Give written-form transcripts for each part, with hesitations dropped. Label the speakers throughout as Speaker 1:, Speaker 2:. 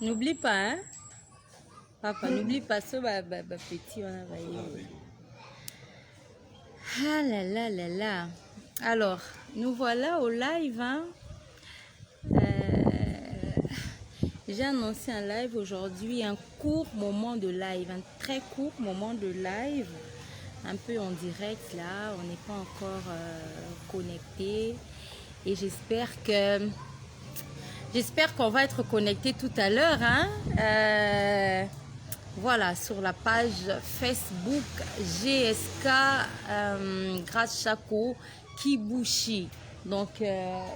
Speaker 1: N'oublie pas, hein? Papa, n'oublie pas ce petit. On a ah là là là là. Alors, nous voilà au live, hein? J'ai annoncé un live aujourd'hui, un court moment de live, un très court moment de live, un peu en direct là, on n'est pas encore connecté et j'espère qu'on va être connecté tout à l'heure, hein? Voilà, sur la page Facebook GSK Grace Chaco Kibushi. Donc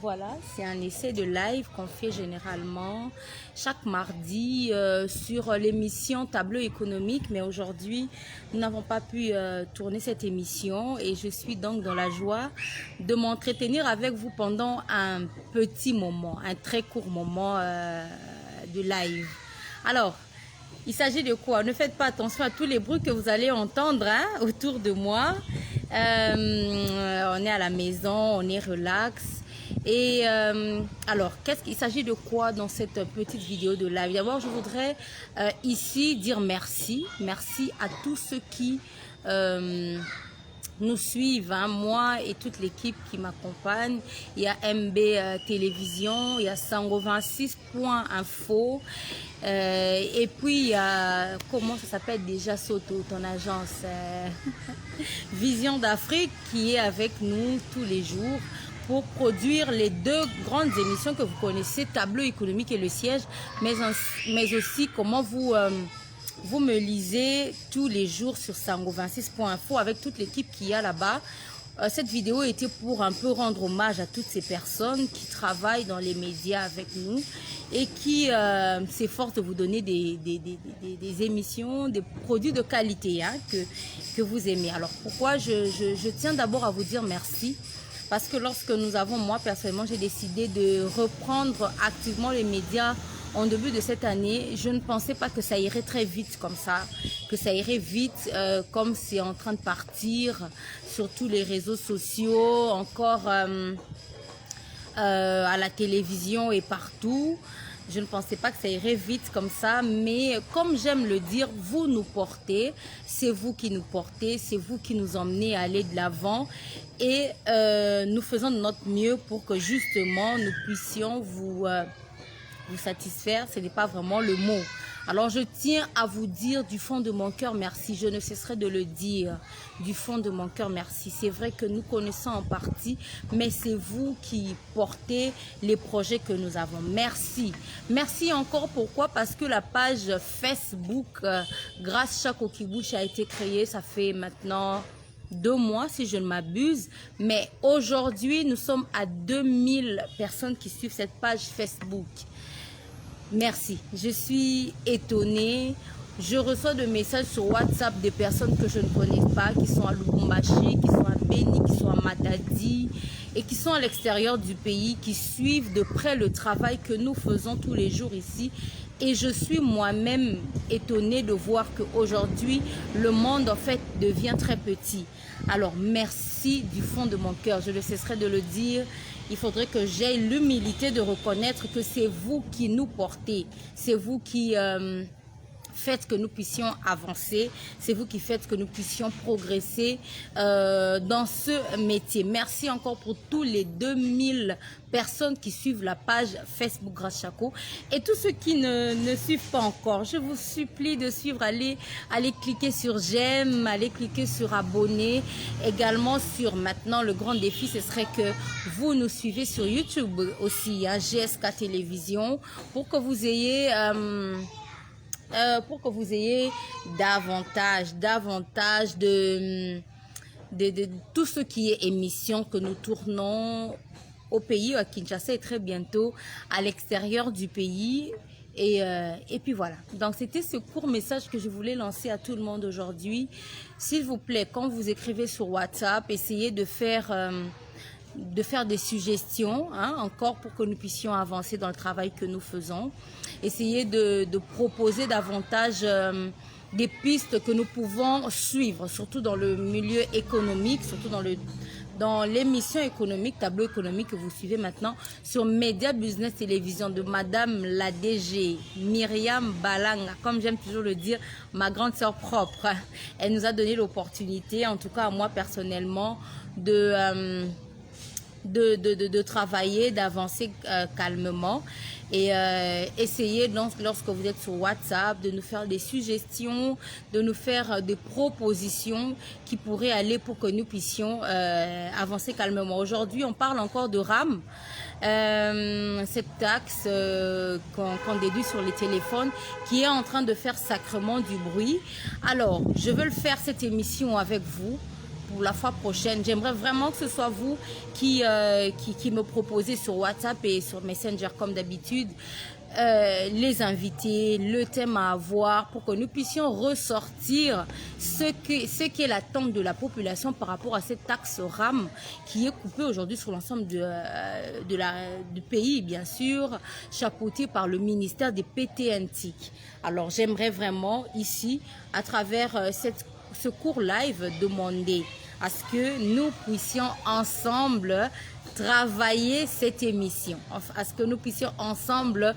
Speaker 1: voilà, c'est un essai de live qu'on fait généralement chaque mardi sur l'émission Tableau économique. Mais aujourd'hui, nous n'avons pas pu tourner cette émission et je suis donc dans la joie de m'entretenir avec vous pendant un petit moment, un très court moment de live. Alors, il s'agit de quoi? Ne faites pas attention à tous les bruits que vous allez entendre, hein, autour de moi. On est à la maison, on est relax. Et alors, il s'agit de quoi dans cette petite vidéo de live? D'abord, je voudrais ici dire merci. Merci à tous ceux qui nous suivent, hein, moi et toute l'équipe qui m'accompagne. Il y a MB Télévision, il y a Sango26.info. Et puis, il y a, comment ça s'appelle déjà, Soto, ton agence Vision d'Afrique, qui est avec nous tous les jours pour produire les deux grandes émissions que vous connaissez, Tableau économique et Le Siège, mais aussi comment vous me lisez tous les jours sur Sango26.info avec toute l'équipe qu'il y a là-bas. Cette vidéo était pour un peu rendre hommage à toutes ces personnes qui travaillent dans les médias avec nous et qui s'efforcent de vous donner des émissions, des produits de qualité, hein, que vous aimez. Alors pourquoi je tiens d'abord à vous dire merci, parce que lorsque moi personnellement, j'ai décidé de reprendre activement les médias en début de cette année, je ne pensais pas que ça irait très vite comme ça, que ça irait vite comme c'est en train de partir sur tous les réseaux sociaux, encore à la télévision et partout. Je ne pensais pas que ça irait vite comme ça, mais comme j'aime le dire, vous nous portez, c'est vous qui nous portez, c'est vous qui nous emmenez à aller de l'avant et nous faisons de notre mieux pour que justement nous puissions vous satisfaire. Ce n'est pas vraiment le mot. Alors je tiens à vous dire du fond de mon cœur merci, je ne cesserai de le dire du fond de mon cœur merci. C'est vrai que nous connaissons en partie, mais c'est vous qui portez les projets que nous avons. Merci. Merci encore, pourquoi? Parce que la page Facebook Grace Chaco Kibushi a été créée, ça fait maintenant 2 mois si je ne m'abuse, mais aujourd'hui nous sommes à 2000 personnes qui suivent cette page Facebook. Merci, je suis étonnée. Je reçois des messages sur WhatsApp des personnes que je ne connais pas, qui sont à Lubumbashi, qui sont à Beni, qui sont à Matadi et qui sont à l'extérieur du pays, qui suivent de près le travail que nous faisons tous les jours ici. Et je suis moi-même étonnée de voir qu'aujourd'hui, le monde en fait devient très petit. Alors merci du fond de mon cœur, je ne cesserai de le dire. Il faudrait que j'aie l'humilité de reconnaître que c'est vous qui nous portez, c'est vous qui faites que nous puissions avancer, c'est vous qui faites que nous puissions progresser dans ce métier. Merci encore pour tous les 2000 personnes qui suivent la page Facebook Grace Chaco et tous ceux qui ne suivent pas encore. Je vous supplie de suivre, allez cliquer sur j'aime, allez cliquer sur abonner. Également sur maintenant le grand défi, ce serait que vous nous suivez sur YouTube aussi, hein, GSK Télévision, pour que vous ayez davantage de tout ce qui est émission que nous tournons au pays, à Kinshasa et très bientôt à l'extérieur du pays. Et puis voilà, donc c'était ce court message que je voulais lancer à tout le monde aujourd'hui. S'il vous plaît, quand vous écrivez sur WhatsApp, essayez de faire des suggestions, hein, encore pour que nous puissions avancer dans le travail que nous faisons. Essayez de proposer davantage des pistes que nous pouvons suivre, surtout dans le milieu économique, surtout dans dans l'émission économique, tableau économique que vous suivez maintenant sur Média Business Télévision de Madame la DG, Myriam Balanga, comme j'aime toujours le dire, ma grande sœur propre. Elle nous a donné l'opportunité, en tout cas à moi personnellement, de travailler, d'avancer calmement et essayer donc lorsque vous êtes sur WhatsApp de nous faire des suggestions, de nous faire des propositions qui pourraient aller pour que nous puissions avancer calmement. Aujourd'hui, on parle encore de RAM, cette taxe qu'on déduit sur les téléphones qui est en train de faire sacrément du bruit. Alors, je veux le faire cette émission avec vous. Pour la fois prochaine, j'aimerais vraiment que ce soit vous qui me proposez sur WhatsApp et sur Messenger comme d'habitude les invités, le thème à avoir pour que nous puissions ressortir ce qui est l'attente de la population par rapport à cette taxe RAM qui est coupée aujourd'hui sur l'ensemble du pays, bien sûr, chapeauté par le ministère des PTNTIC. Alors j'aimerais vraiment ici, à travers ce court live, demander à ce que nous puissions ensemble travailler cette émission, à ce que nous puissions ensemble,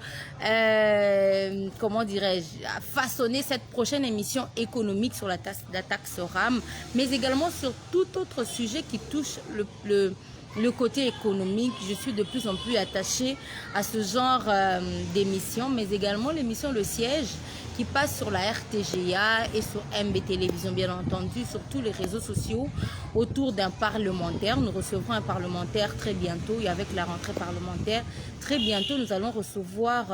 Speaker 1: comment dirais-je, façonner cette prochaine émission économique sur la taxe RAM, mais également sur tout autre sujet qui touche le côté économique. Je suis de plus en plus attachée à ce genre d'émission, mais également l'émission Le Siège qui passe sur la RTGA et sur MB Télévision, bien entendu, sur tous les réseaux sociaux autour d'un parlementaire. Nous recevrons un parlementaire très bientôt et avec la rentrée parlementaire, très bientôt, nous allons recevoir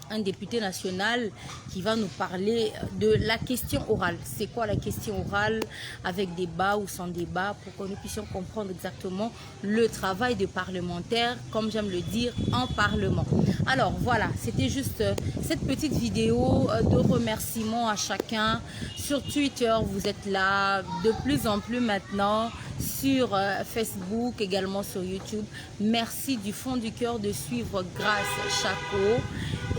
Speaker 1: un député national qui va nous parler de la question orale. C'est quoi la question orale, avec débat ou sans débat, pour que nous puissions comprendre exactement le travail des parlementaires, comme j'aime le dire, en parlement. Alors voilà, c'était juste cette petite vidéo de remerciement à chacun. Sur Twitter, vous êtes là de plus en plus maintenant, sur Facebook, également sur YouTube. Merci du fond du cœur de suivre Grâce Chapeau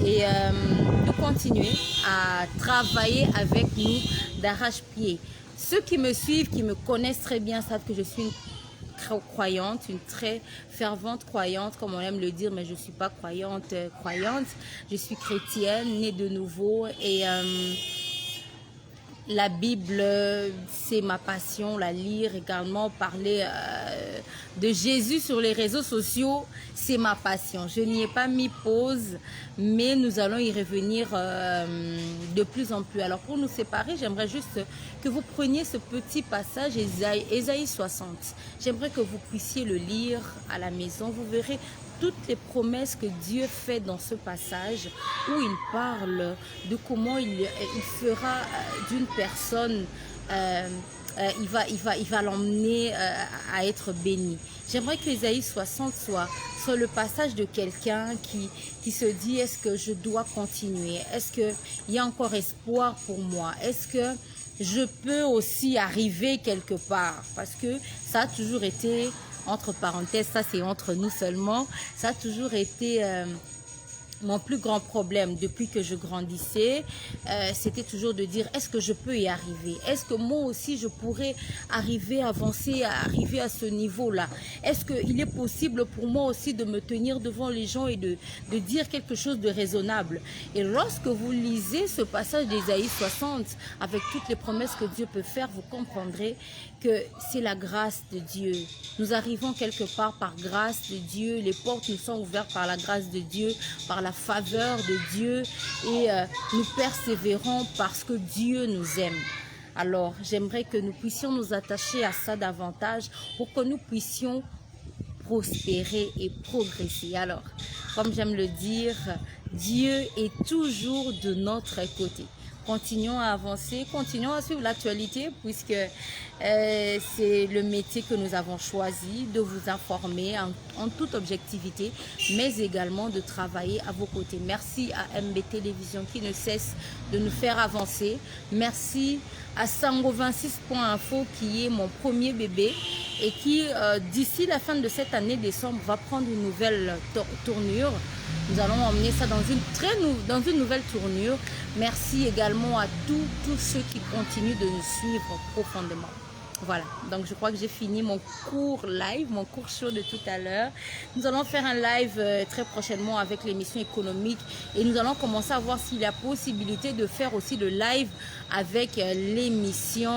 Speaker 1: et de continuer à travailler avec nous d'arrache-pied. Ceux qui me suivent, qui me connaissent très bien, savent que je suis une croyante, une très fervente croyante, comme on aime le dire, mais je ne suis pas croyante. Je suis chrétienne, née de nouveau et la Bible, c'est ma passion, la lire également, parler de Jésus sur les réseaux sociaux, c'est ma passion. Je n'y ai pas mis pause, mais nous allons y revenir de plus en plus. Alors pour nous séparer, j'aimerais juste que vous preniez ce petit passage, Ésaïe 60. J'aimerais que vous puissiez le lire à la maison. Vous verrez toutes les promesses que Dieu fait dans ce passage où il parle de comment il fera d'une personne, il va l'emmener à être béni. J'aimerais que Ésaïe 60 soit le passage de quelqu'un qui se dit: est-ce que je dois continuer? Est-ce qu'il y a encore espoir pour moi? Est-ce que je peux aussi arriver quelque part? Parce que ça a toujours été, entre parenthèses, ça c'est entre nous seulement, ça a toujours été mon plus grand problème depuis que je grandissais, c'était toujours de dire: est-ce que je peux y arriver? Est-ce que moi aussi je pourrais arriver, avancer, arriver à ce niveau-là? Est-ce qu'il est possible pour moi aussi de me tenir devant les gens et de dire quelque chose de raisonnable? Et lorsque vous lisez ce passage d'Ésaïe 60, avec toutes les promesses que Dieu peut faire, vous comprendrez que c'est la grâce de Dieu. Nous arrivons quelque part par grâce de Dieu. Les portes nous sont ouvertes par la grâce de Dieu, par la faveur de Dieu, et nous persévérons parce que Dieu nous aime. Alors, j'aimerais que nous puissions nous attacher à ça davantage pour que nous puissions prospérer et progresser. Alors, comme j'aime le dire, Dieu est toujours de notre côté. Continuons à avancer, continuons à suivre l'actualité puisque c'est le métier que nous avons choisi, de vous informer en toute objectivité, mais également de travailler à vos côtés. Merci à MB Télévision qui ne cesse de nous faire avancer. Merci à Sango26.info qui est mon premier bébé et qui, d'ici la fin de cette année décembre, va prendre une nouvelle tournure. Nous allons emmener ça dans une nouvelle tournure. Merci également à tous ceux qui continuent de nous suivre profondément. Voilà, donc je crois que j'ai fini mon court live, mon court show de tout à l'heure. Nous allons faire un live très prochainement avec l'émission économique et nous allons commencer à voir s'il y a possibilité de faire aussi le live avec l'émission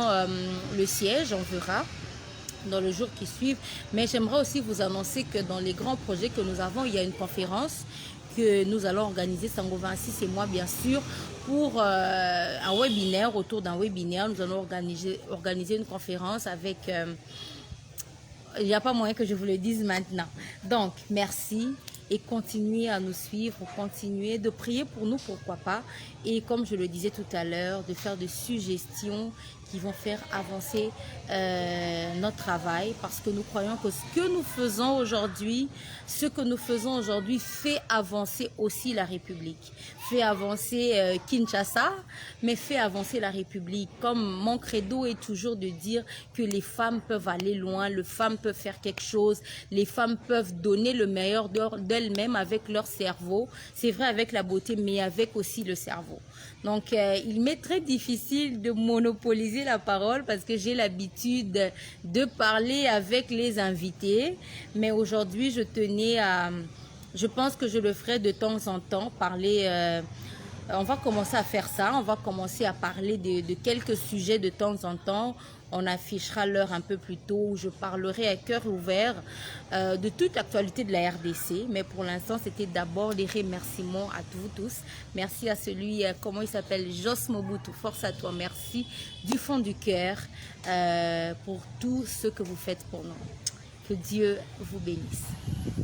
Speaker 1: Le Siège, on verra dans le jour qui suivent. Mais j'aimerais aussi vous annoncer que dans les grands projets que nous avons, il y a une conférence que nous allons organiser, Sango 26 et moi bien sûr, pour un webinaire, autour d'un webinaire. Nous allons organiser une conférence avec... il n'y a pas moyen que je vous le dise maintenant. Donc, merci et continuez à nous suivre, continuez de prier pour nous, pourquoi pas. Et comme je le disais tout à l'heure, de faire des suggestions qui vont faire avancer notre travail, parce que nous croyons que ce que nous faisons aujourd'hui, fait avancer aussi la République, fait avancer Kinshasa, mais fait avancer la République. Comme mon credo est toujours de dire que les femmes peuvent aller loin, les femmes peuvent faire quelque chose, les femmes peuvent donner le meilleur d'elles-mêmes avec leur cerveau. C'est vrai avec la beauté, mais avec aussi le cerveau. Donc, il m'est très difficile de monopoliser la parole parce que j'ai l'habitude de parler avec les invités. Mais aujourd'hui, je tenais à... Je pense que je le ferai de temps en temps, parler... on va commencer à faire ça. On va commencer à parler de quelques sujets de temps en temps. On affichera l'heure un peu plus tôt où je parlerai à cœur ouvert de toute l'actualité de la RDC. Mais pour l'instant, c'était d'abord des remerciements à vous tous. Merci à celui, comment il s'appelle, Jos Mobutu. Force à toi. Merci du fond du cœur pour tout ce que vous faites pour nous. Que Dieu vous bénisse.